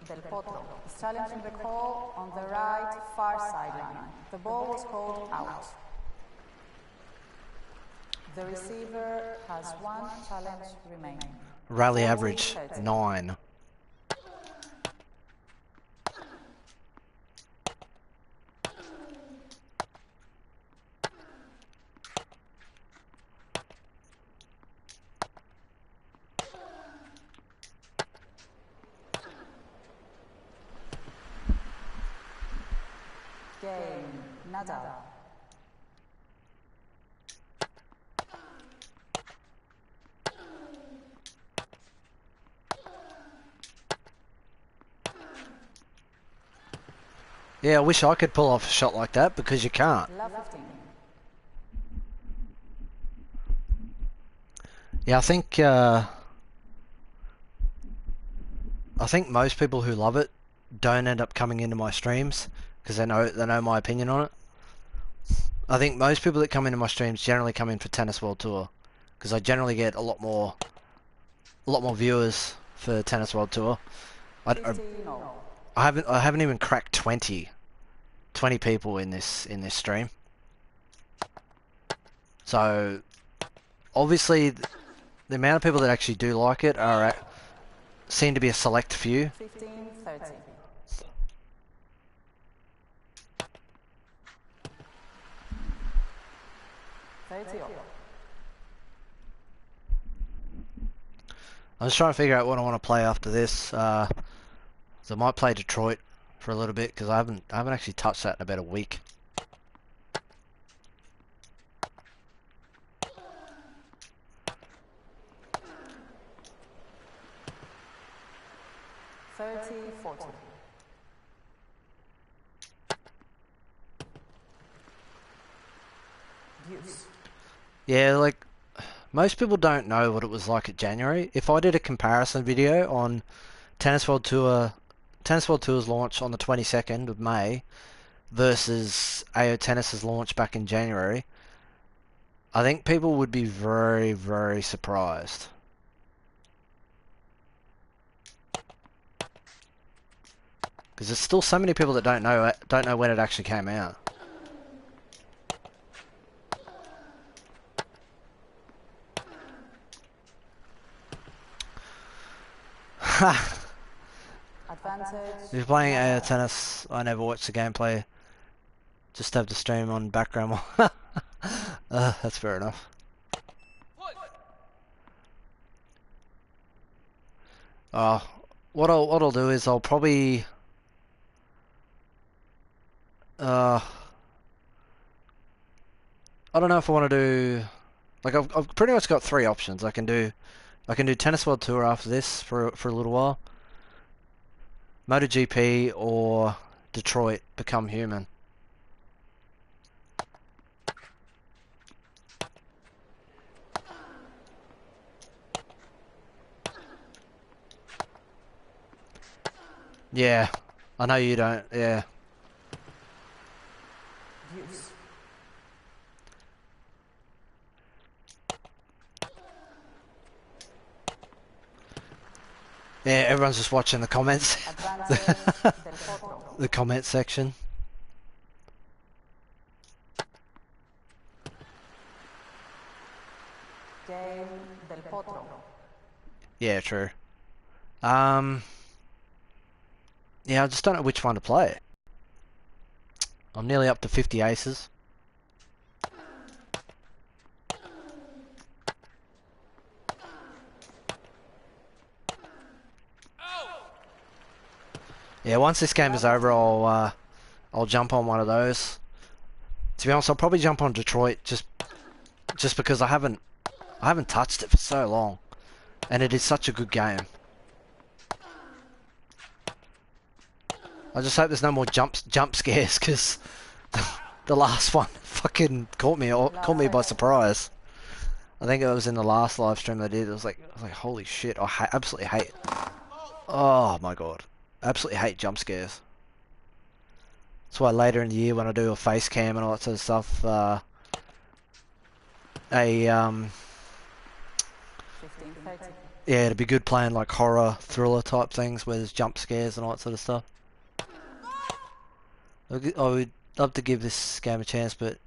Del Potro is challenging the call on the right far sideline. The ball was called out. The receiver has one challenge remaining. Rally average 40-30. 9. Game Nadal. Yeah, I wish I could pull off a shot like that because you can't. Love 15. Yeah, I think most people who love it don't end up coming into my streams because they know my opinion on it. I think most people that come into my streams generally come in for Tennis World Tour because I generally get a lot more viewers for Tennis World Tour. I, I, 15 all. I haven't even cracked 20 people in this stream. So obviously the amount of people that actually do like it seem to be a select few. 15, 30. 30 all. I'm just trying to figure out what I want to play after this. So I might play Detroit for a little bit because I haven't actually touched that in about a week. Thirty, 40. Deuce. Yeah, like most people don't know what it was like at January. If I did a comparison video on Tennis World Tour, Tennis World Tour's launch on the 22nd of May versus AO Tennis's launch back in January, I think people would be very, very surprised. Because there's still so many people that don't know when it actually came out. Advantage. If you're playing AO Tennis, I never watch the gameplay. Just have the stream on background. That's fair enough. What I'll do is I'll probably I don't know if I want to do like I've pretty much got three options. I can do Tennis World Tour after this for a little while, MotoGP or Detroit Become Human. Yeah, I know you don't. Yeah. Deuce. Yeah, everyone's just watching the comments. Advantage. Del Potro. The comment section. Game Del Potro. Yeah, true. Yeah, I just don't know which one to play. I'm nearly up to 50 aces. Yeah, once this game is over, I'll jump on one of those. To be honest, I'll probably jump on Detroit just because I haven't touched it for so long, and it is such a good game. I just hope there's no more jump scares because the last one fucking caught me by surprise. I think it was in the last live stream they did. I was like holy shit! Absolutely hate. Oh my god, absolutely hate jump scares. That's why later in the year when I do a face cam and all that sort of stuff, 15, 30. yeah, it'd be good playing like horror thriller type things where there's jump scares and all that sort of stuff. I would love to give this game a chance, but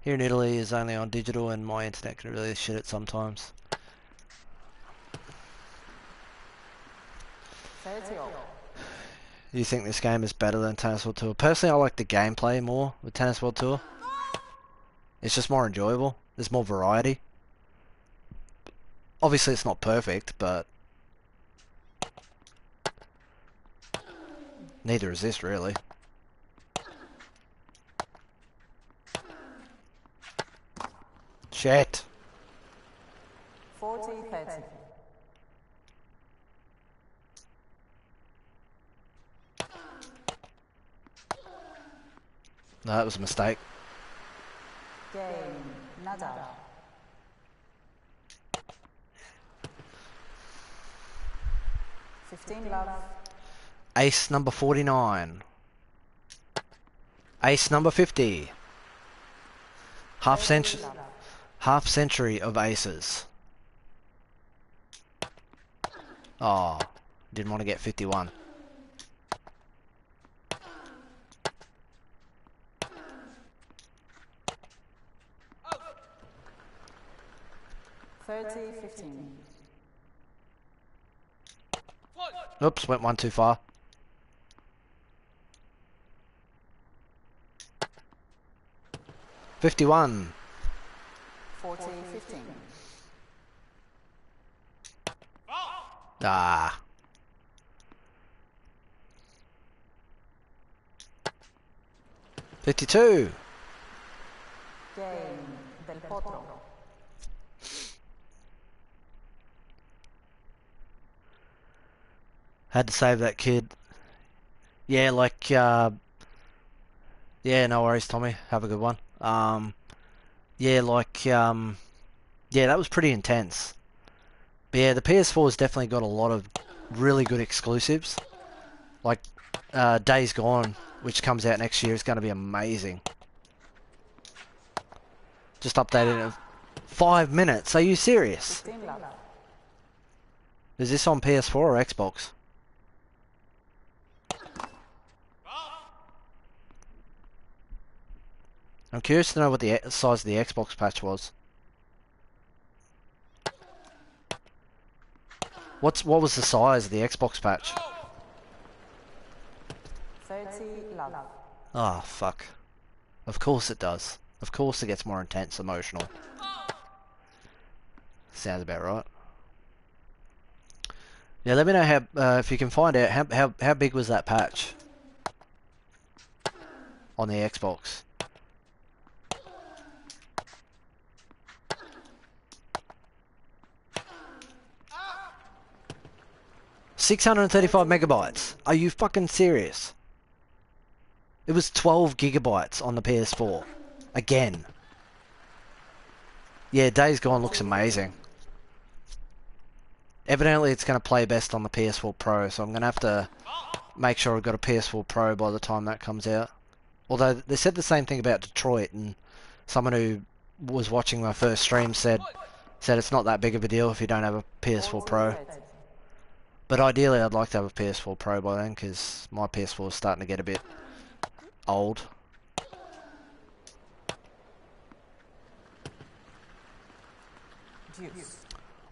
here in Italy is only on digital and my internet can really shit it sometimes. 30 all. You think this game is better than Tennis World Tour? Personally, I like the gameplay more with Tennis World Tour. It's just more enjoyable. There's more variety. Obviously, it's not perfect, but neither is this really. Shit. 40, 30. No, that was a mistake. Game. Nada. $15 love. Ace number 49. Ace number 50. Half century, 30 love. half century of aces. Oh, didn't want to get 51. 30-15. Oops, went one too far. $51. 40-15. Ah. $52. Game. Del Potro. Had to save that kid. Yeah, like, yeah, no worries, Tommy. Have a good one. Yeah, like, yeah, that was pretty intense. But yeah, the PS4's definitely got a lot of really good exclusives. Like, Days Gone, which comes out next year, is going to be amazing. Just updated in 5 minutes. Are you serious? 15 love. Is this on PS4 or Xbox? I'm curious to know what the size of the Xbox patch was. What was the size of the Xbox patch? 30 love. Oh, fuck. Of course it does. Of course it gets more intense, emotional. Sounds about right. Yeah, let me know how if you can find out how big was that patch on the Xbox. $635 megabytes. Are you fucking serious? It was 12 gigabytes on the PS4. Again. Yeah, Days Gone looks amazing. Evidently it's going to play best on the PS4 Pro, so I'm going to have to make sure I've got a PS4 Pro by the time that comes out. Although they said the same thing about Detroit, and someone who was watching my first stream said it's not that big of a deal if you don't have a PS4 Pro. 40-30. But ideally I'd like to have a PS4 Pro by then, because my PS4 is starting to get a bit old. Deuce.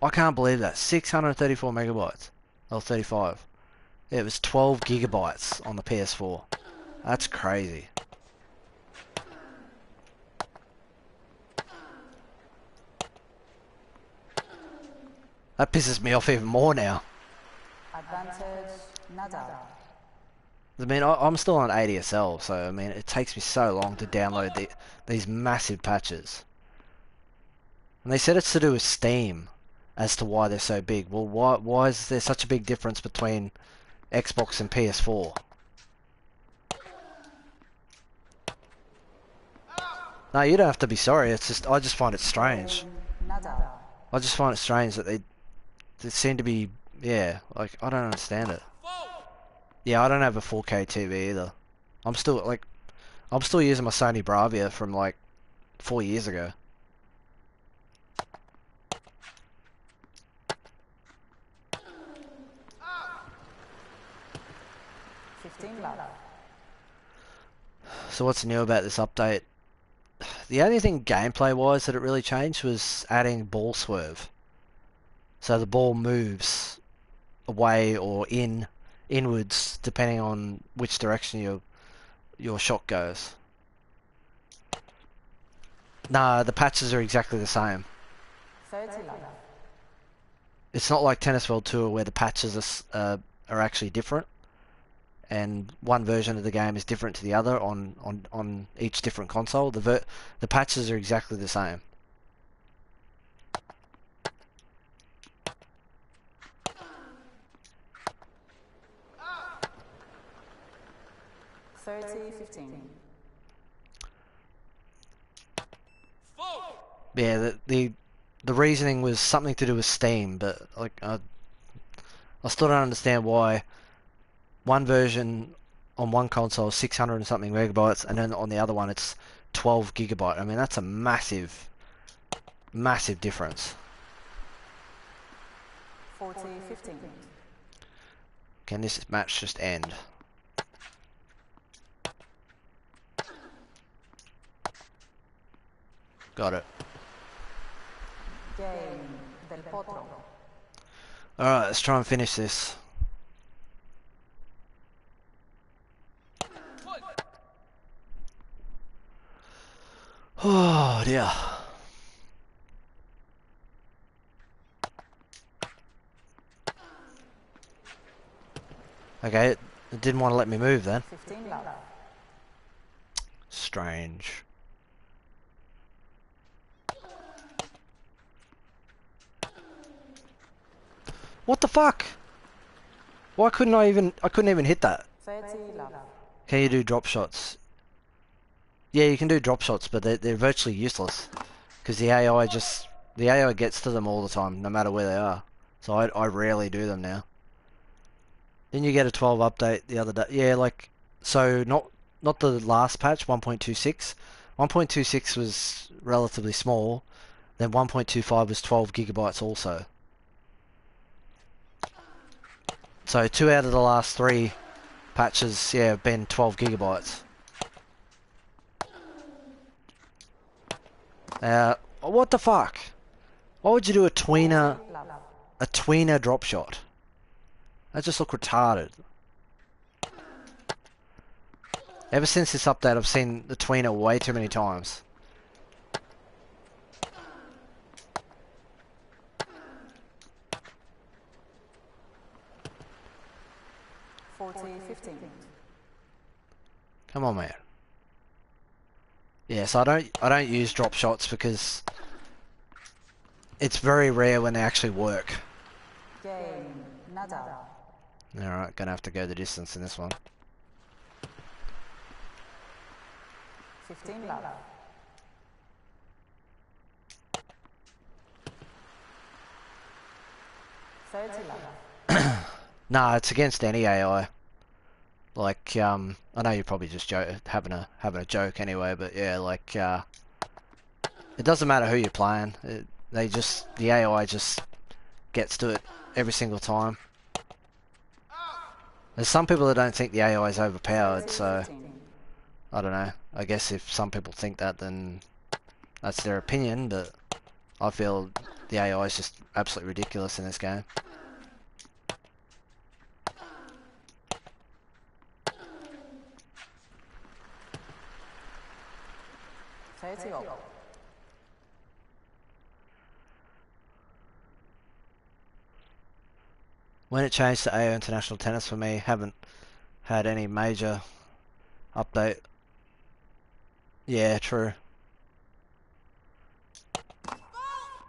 I can't believe that. 634 megabytes. Or 35. Yeah, it was 12 gigabytes on the PS4. That's crazy. That pisses me off even more now. Advantage. Nada. I mean, I'm still on ADSL, so I mean, it takes me so long to download these massive patches. And they said it's to do with Steam as to why they're so big. Well, why is there such a big difference between Xbox and PS4? No, you don't have to be sorry. It's just I just find it strange. Nada. I just find it strange that they seem to be, yeah, like I don't understand it. Yeah, I don't have a 4K TV either. I'm still using my Sony Bravia from like 4 years ago. $15. So what's new about this update? The only thing gameplay-wise that it really changed was adding ball swerve. So the ball moves away or inwards depending on which direction your shot goes. Nah, the patches are exactly the same. $30. It's not like Tennis World Tour where the patches are actually different, and one version of the game is different to the other on each different console. The patches are exactly the same. $30-15. Yeah, the reasoning was something to do with Steam, but like I still don't understand why one version on one console is 600 and something megabytes, and then on the other one it's 12 gigabyte. I mean, that's a massive, massive difference. 40-15. Can this match just end? Got it. Game del Potro. Alright, let's try and finish this. Oh dear. Okay, it didn't want to let me move then. 15 love. Strange. What the fuck? Why couldn't I couldn't even hit that. 30 love. Can you do drop shots? Yeah, you can do drop shots, but they're virtually useless. Because the AI gets to them all the time, no matter where they are. So I rarely do them now. Didn't you get a 12 update the other day? Yeah, like, so not the last patch, 1.26. 1.26 was relatively small. Then 1.25 was 12 gigabytes also. So 2 out of the last 3 patches, yeah, have been 12 gigabytes. What the fuck? Why would you do a tweener drop shot? That just look retarded. Ever since this update, I've seen the tweener way too many times. Come on, man. Yes, I don't use drop shots because it's very rare when they actually work. Game nada. Alright, gonna have to go the distance in this one. 15 love. Nah, it's against any AI. Like, I know you're probably just having a joke anyway, but yeah, like, it doesn't matter who you're playing. The AI just gets to it every single time. There's some people that don't think the AI is overpowered, so I don't know. I guess if some people think that, then that's their opinion, but I feel the AI is just absolutely ridiculous in this game. When it changed to AO International Tennis for me, haven't had any major update. Yeah, true.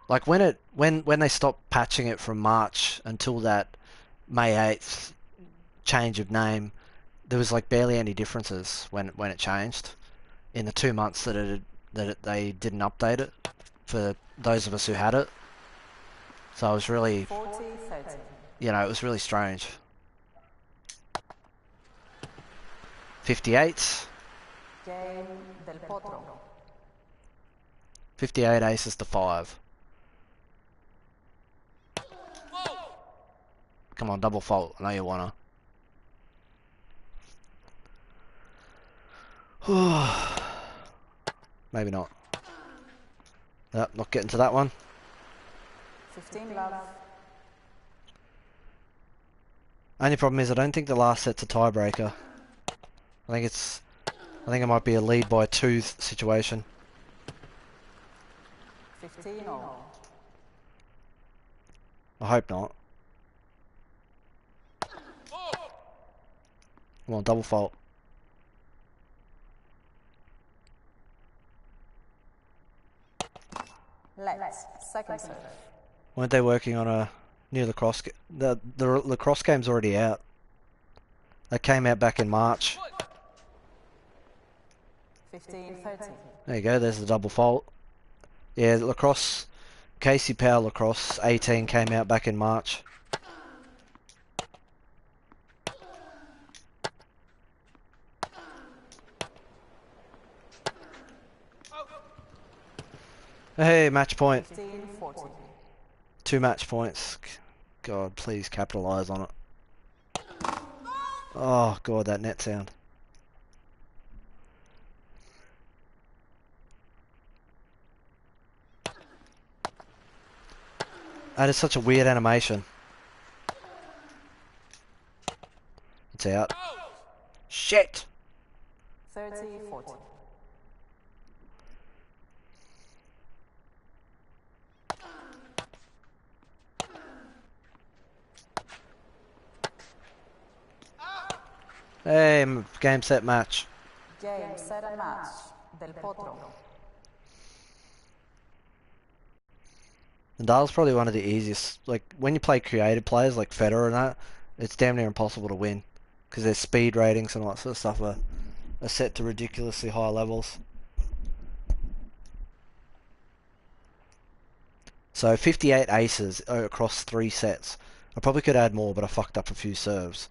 Like when they stopped patching it from March until that May 8th change of name, there was like barely any differences when it changed in the 2 months that they didn't update it for those of us who had it. So I was really, 40-30. you know, it was really strange. 58. Game del Potro. 58 aces to 5. Come on, double fault. I know you wanna. Maybe not. Yep, not getting to that one. 15 love. Only problem is I don't think the last set's a tiebreaker. I think it might be a lead by 2 situation. 15 all. I hope not. Come on, double fault. Let's second serve. Weren't they working on a new lacrosse game? The lacrosse game's already out. That came out back in March. 15-30. There you go, there's the double fault. Yeah, lacrosse, Casey Powell lacrosse 18 came out back in March. Hey, match point. 15-14. 2 match points. God, please capitalise on it. Oh, God, that net sound. That is such a weird animation. It's out. Shit! 30-14. Hey, game, set, match. Game, set and match. Del Potro. Nadal's probably one of the easiest. Like, when you play creative players like Federer and that, it's damn near impossible to win. Because their speed ratings and all that sort of stuff are set to ridiculously high levels. So 58 aces across 3 sets. I probably could add more, but I fucked up a few serves.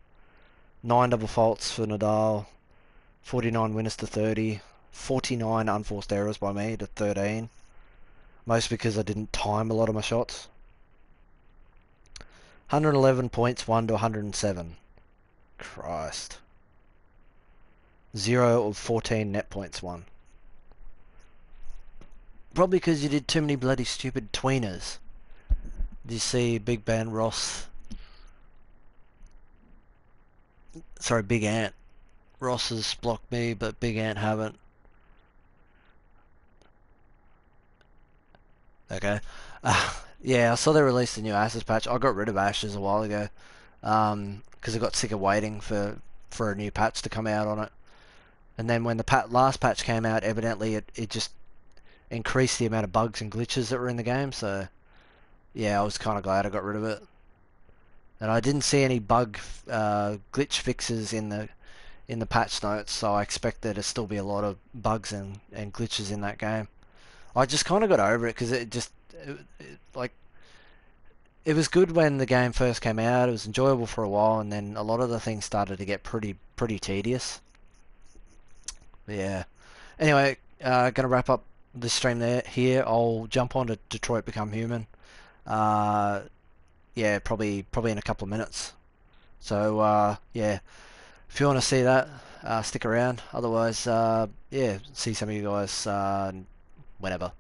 9 double faults for Nadal. 49 winners to 30. 49 unforced errors by me to 13. Most because I didn't time a lot of my shots. 111 points, 1 to 107. Christ. 0 of 14 net points won. Probably because you did too many bloody stupid tweeners. Did you see Big Ben Ross? Sorry, Big Ant. Ross has blocked me, but Big Ant haven't. Okay. Yeah, I saw they released a new Ashes patch. I got rid of Ashes a while ago. Because I got sick of waiting for a new patch to come out on it. And then when the last patch came out, evidently it just increased the amount of bugs and glitches that were in the game. So, yeah, I was kind of glad I got rid of it. And I didn't see any glitch fixes in the patch notes, so I expect there to still be a lot of bugs and glitches in that game. I just kind of got over it because like it was good when the game first came out. It was enjoyable for a while, and then a lot of the things started to get pretty tedious. But yeah. Anyway, gonna wrap up the stream here. I'll jump on to Detroit Become Human. Yeah, probably in a couple of minutes. So yeah, if you want to see that, stick around. Otherwise, yeah, see some of you guys whenever.